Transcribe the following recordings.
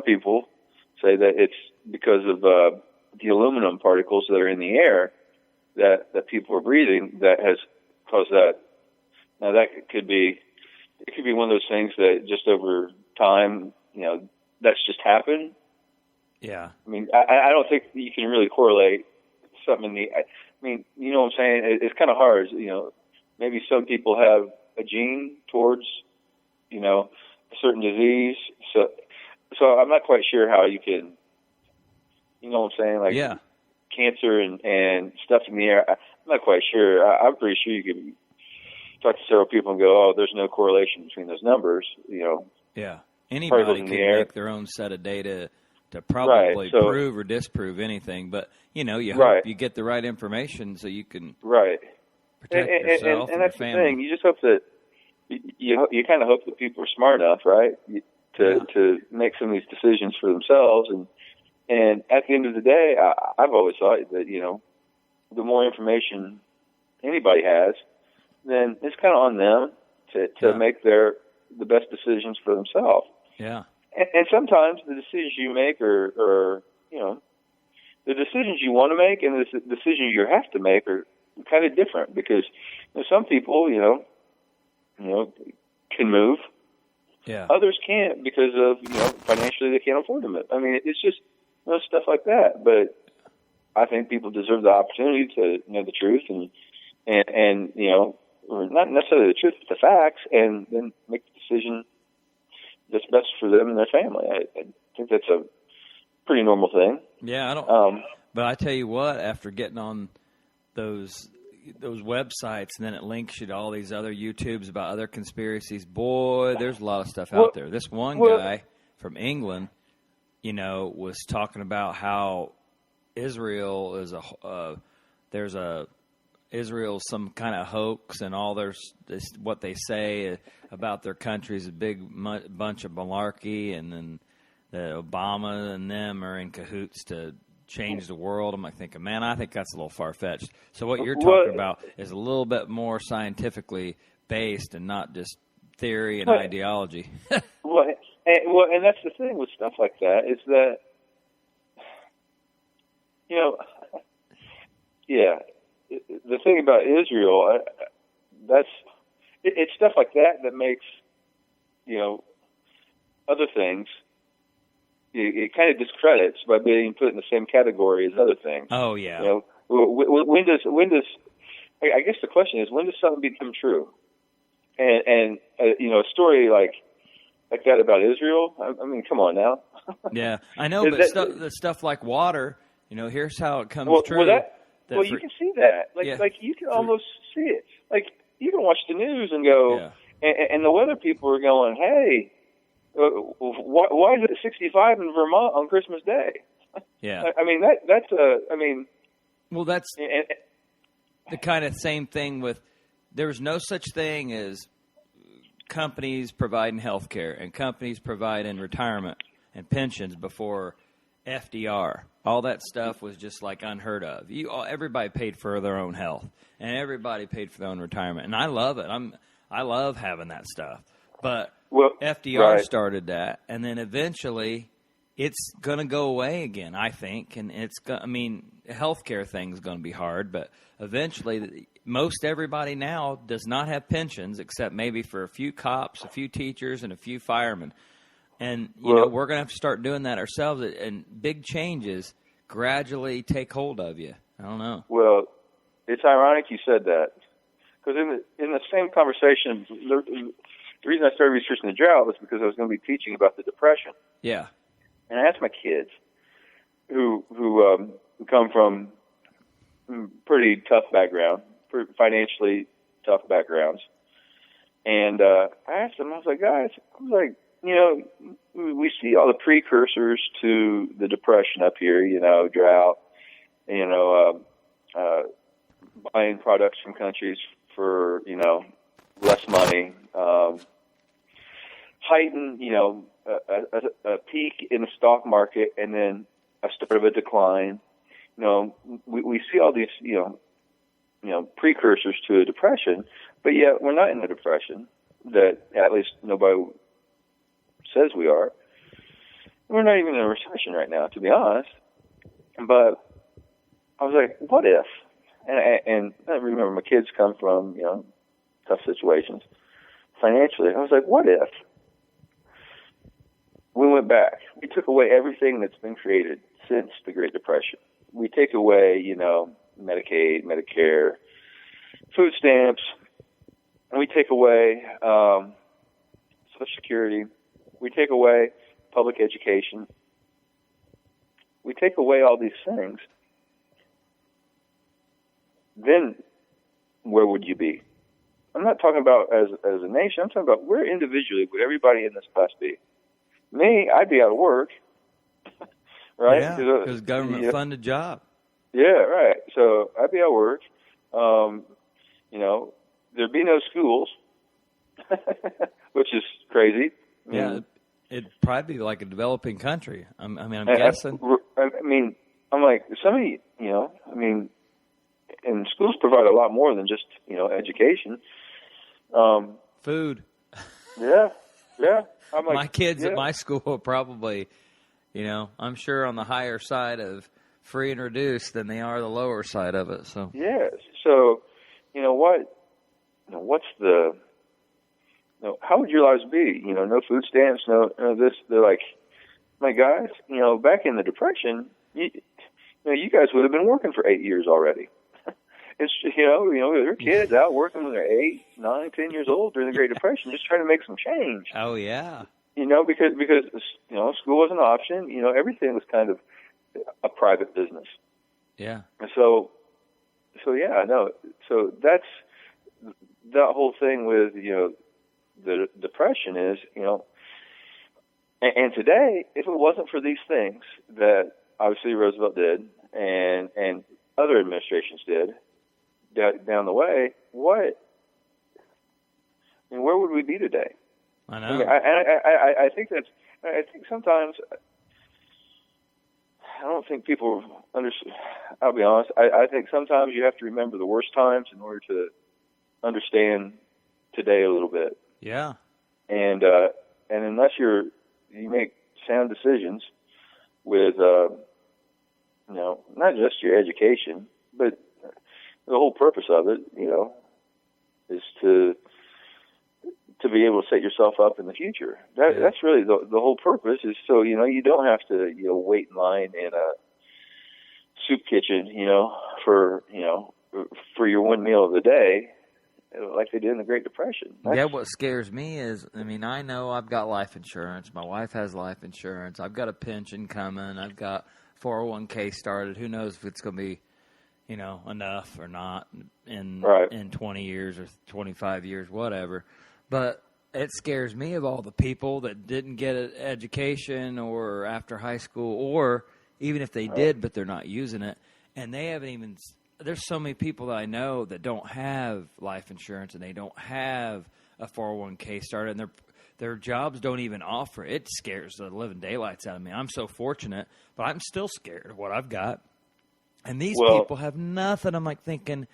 people say that it's because of the aluminum particles that are in the air that people are breathing that has caused that. Now it could be one of those things that just over time, that's just happened. Yeah. I mean, I don't think you can really correlate something I mean, you know what I'm saying? It's kind of hard. Maybe some people have a gene towards, a certain disease. So I'm not quite sure how you can, you know what I'm saying? Like, yeah. Cancer and stuff in the air. I'm not quite sure. I'm pretty sure you could talk to several people and go, oh, there's no correlation between those numbers, Yeah. Anybody can make their own set of data to probably prove or disprove anything, but, you hope you get the right information so you can protect yourself and your that's family. The thing. You just hope that you kind of hope that people are smart enough, right, to make some of these decisions for themselves. And at the end of the day, I've always thought that, the more information anybody has, then it's kind of on them to make the best decisions for themselves. Yeah. And sometimes the decisions you make are the decisions you want to make and the decisions you have to make are kind of different because some people, can move. Yeah. Others can't because of, financially they can't afford to move. I mean, it's just stuff like that. But I think people deserve the opportunity to know the truth and or not necessarily the truth, but the facts, and then make the decision that's best for them and their family. I think that's a pretty normal thing. Yeah, I don't. But I tell you what, after getting on those websites, and then it links you to all these other YouTubes about other conspiracies. Boy, there's a lot of stuff out there. This one guy from England, was talking about how Israel is Israel's some kind of hoax, and all what they say about their country is a big bunch of malarkey, and then that Obama and them are in cahoots to change the world. I'm like thinking, man, I think that's a little far-fetched. So what you're talking about is a little bit more scientifically based and not just theory and ideology. And that's the thing with stuff like that is that, the thing about Israel, it's stuff like that makes, other things, it kind of discredits by being put in the same category as other things. Oh, yeah. When does, I guess the question is, when does something become true? And a story like that about Israel, I mean, come on now. Yeah, I know, but stuff like water, here's how it comes true. You can see that. Like you can almost see it. Like, you can watch the news and go, and the weather people are going, hey, why is it 65 in Vermont on Christmas Day? Yeah. I mean, well, that's the kind of same thing with, there's no such thing as companies providing health care and companies providing retirement and pensions before FDR. All that stuff was just like unheard of. Everybody paid for their own health, and everybody paid for their own retirement, and I love it. I love having that stuff. But FDR started that, and then eventually it's going to go away again, I think. And healthcare thing's going to be hard, but eventually most everybody now does not have pensions except maybe for a few cops, a few teachers, and a few firemen. And, we're going to have to start doing that ourselves, and big changes gradually take hold of you. I don't know. Well, it's ironic you said that, because in the same conversation, the reason I started researching the drought was because I was going to be teaching about the Depression. Yeah. And I asked my kids, who come from pretty tough background, financially tough backgrounds, and I asked them, I was like, guys, we see all the precursors to the Depression up here, drought, buying products from countries for, less money, heightened, a peak in the stock market and then a start of a decline. We see all these, precursors to a depression, but yet we're not in a depression that at least nobody says we are. We're not even in a recession right now, to be honest. But I was like, what if? And I remember my kids come from, tough situations financially. I was like, what if we went back? We took away everything that's been created since the Great Depression. We take away, Medicaid, Medicare, food stamps, and we take away Social Security. We take away public education. We take away all these things. Then where would you be? I'm not talking about as a nation. I'm talking about where individually would everybody in this class be? Me, I'd be out of work, right? Yeah, because government-funded job. Yeah, right. So I'd be out of work. There'd be no schools, which is crazy. Yeah, it'd probably be like a developing country. I'm guessing. I'm like, somebody, and schools provide a lot more than just, education. Food. Yeah. I'm like, my kids at my school are probably, I'm sure on the higher side of free and reduced than they are the lower side of it. So yes. So, what's the, how would your lives be? No food stamps, no this. They're like, my guys, back in the Depression, you guys would have been working for 8 years already. It's there are kids out working when they're 8, 9, 10 years old during the Great Depression, just trying to make some change. Oh yeah. Because school was an option. Everything was kind of a private business. Yeah. So that's that whole thing with the Depression is and today, if it wasn't for these things that obviously Roosevelt did and other administrations did down the way, where would we be today? I know. I think sometimes I don't think people understand. I'll be honest. I think sometimes you have to remember the worst times in order to understand today a little bit. Yeah. And unless you make sound decisions with not just your education, but the whole purpose of it, is to be able to set yourself up in the future. That's really the whole purpose, is so you don't have to wait in line in a soup kitchen for your one meal of the day like they did in the Great Depression. What scares me is, I know I've got life insurance. My wife has life insurance. I've got a pension coming. I've got 401k started. Who knows if it's going to be enough or not in 20 years or 25 years, whatever. But it scares me of all the people that didn't get an education or after high school, or even if they did, but they're not using it. And they haven't even – there's so many people that I know that don't have life insurance and they don't have a 401k started, and their jobs don't even offer it. It scares the living daylights out of me. I'm so fortunate, but I'm still scared of what I've got. And these people have nothing. I'm like thinking,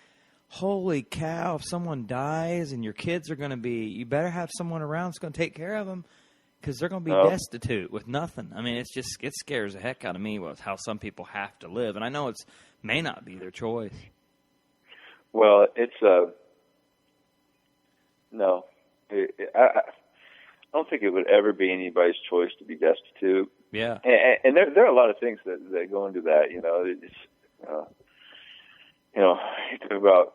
holy cow, if someone dies and your kids are going to be, you better have someone around that's going to take care of them, because they're going to be destitute with nothing. it scares the heck out of me with how some people have to live. And I know it may not be their choice. Well, it's, no. I don't think it would ever be anybody's choice to be destitute. Yeah. And there are a lot of things that go into that, It's, you talk about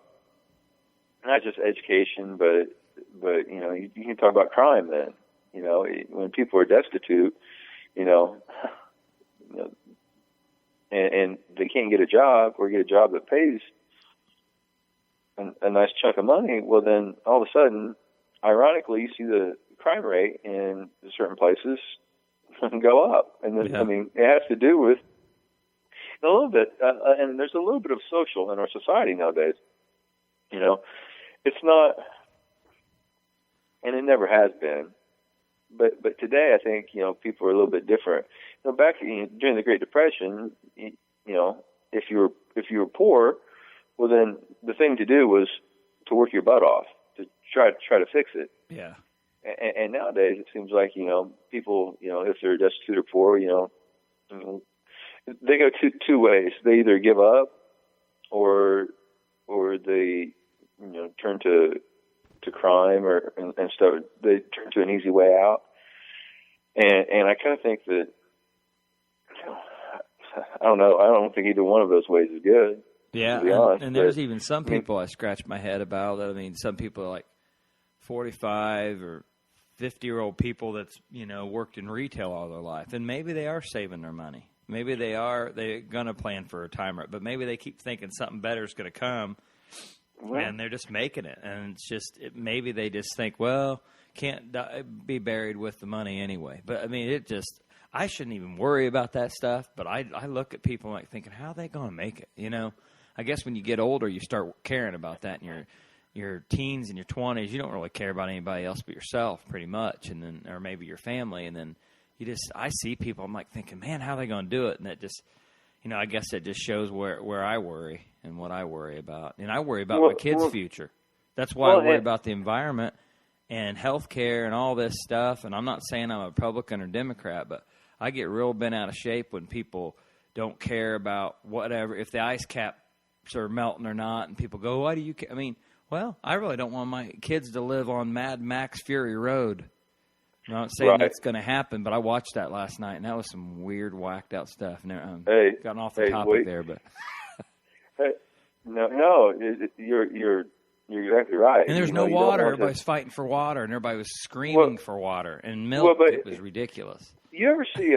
not just education, but you can talk about crime then. When people are destitute, and they can't get a job or get a job that pays a nice chunk of money, well then all of a sudden, ironically, you see the crime rate in certain places go up. And then, it has to do with a little bit, and there's a little bit of social in our society nowadays. It's not, and it never has been. But today, I think people are a little bit different. Back during the Great Depression, if you were poor, well then the thing to do was to work your butt off to try to fix it. Yeah. and nowadays it seems like, people, if they're destitute or poor, they go two ways. They either give up or they, turn to crime and start, they turn to an easy way out. And I kind of think that, I don't know. I don't think either one of those ways is good. Yeah, to be honest, and there's even some people I scratch my head about. I mean, some people are like 45 or 50-year-old people that's, worked in retail all their life, and maybe they are saving their money. Maybe they're going to plan for retirement, but maybe they keep thinking something better is going to come, and they're just making it. And it's just maybe they just think, well, can't be buried with the money anyway. But, I mean, I shouldn't even worry about that stuff, but I look at people like thinking, how are they going to make it, I guess when you get older, you start caring about that. In your teens and your 20s, you don't really care about anybody else but yourself, pretty much, and then or maybe your family. And then I see people, I'm like thinking, man, how are they going to do it? And that just, I guess that just shows where I worry and what I worry about. And I worry about my kids' future. That's why I worry about the environment and health care and all this stuff. And I'm not saying I'm a Republican or Democrat, but I get real bent out of shape when people don't care about whatever, if the ice caps are melting or not, and people go, why do you care? I mean, well, I really don't want my kids to live on Mad Max Fury Road. I'm not saying that's going to happen, but I watched that last night, and that was some weird, whacked out stuff. Gotten off the topic there, but no, you're exactly right. And there's no water. Everybody's fighting for water, and everybody was screaming for water and milk. It was ridiculous. You ever see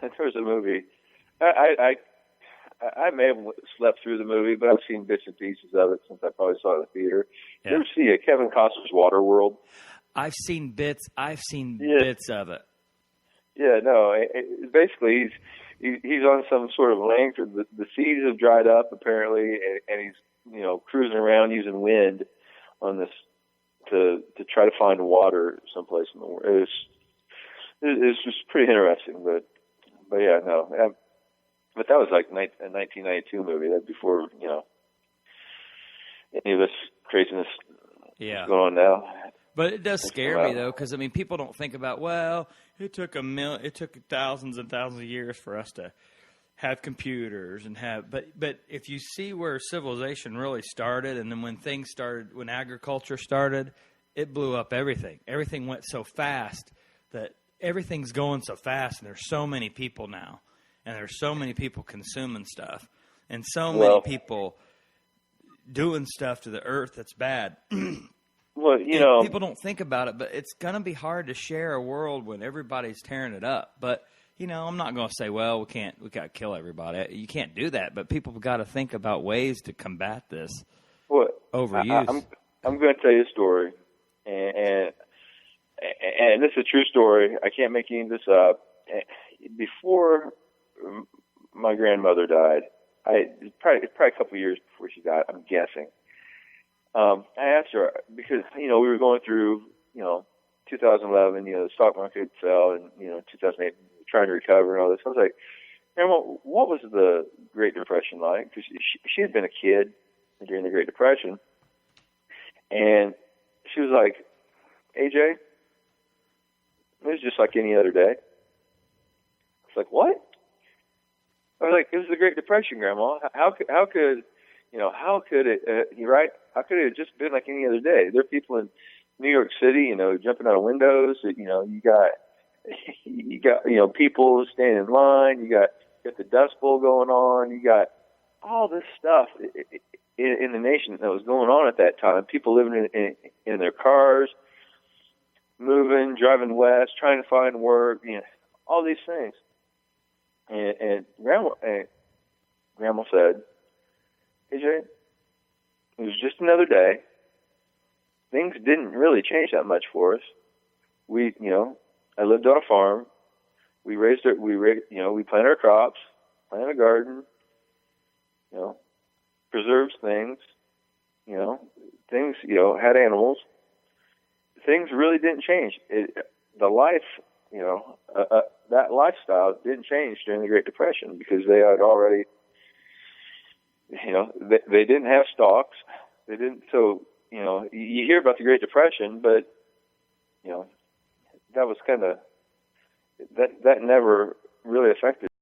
there's a movie? I may have slept through the movie, but I've seen bits and pieces of it since I probably saw it in the theater. Yeah. You ever see Kevin Costner's Waterworld? I've seen bits of it. Yeah, no. Basically, he's on some sort of length. The seas have dried up apparently, and he's cruising around using wind on this to try to find water someplace in the world. It's just pretty interesting, but yeah, no. But that was like a 1992 movie. That before any of this craziness is going on now. But it does scare me though, because I mean, people don't think about it took thousands and thousands of years for us to have computers and but if you see where civilization really started, and then when agriculture started, it blew up everything. Everything went so fast that everything's going so fast, and there's so many people now. And there's so many people consuming stuff, and so many people doing stuff to the earth that's bad. Well, people don't think about it, but it's going to be hard to share a world when everybody's tearing it up. But I'm not going to say, well, we got to kill everybody. You can't do that. But people have got to think about ways to combat this overuse. I'm going to tell you a story, and this is a true story. I can't make any of this up. Before my grandmother died, probably a couple of years before she died, I'm guessing. I asked her because we were going through 2011. The stock market fell, and 2008, trying to recover and all this. I was like, Grandma, what was the Great Depression like? Because she had been a kid during the Great Depression, and she was like, AJ, it was just like any other day. I was like, what? I was like, it was the Great Depression, Grandma. How could it? You're right. How could it have just been like any other day? There are people in New York City, jumping out of windows. You got people standing in line. You got the Dust Bowl going on. You got all this stuff in the nation that was going on at that time. People living in their cars, moving, driving west, trying to find work. All these things. And Grandma said, AJ, it was just another day. Things didn't really change that much for us. I lived on a farm. We planted our crops, planted a garden, preserved things, had animals. Things really didn't change. The life, that lifestyle didn't change during the Great Depression because they had already, they didn't have stocks. They didn't. So, you hear about the Great Depression, but, that was kind of that never really affected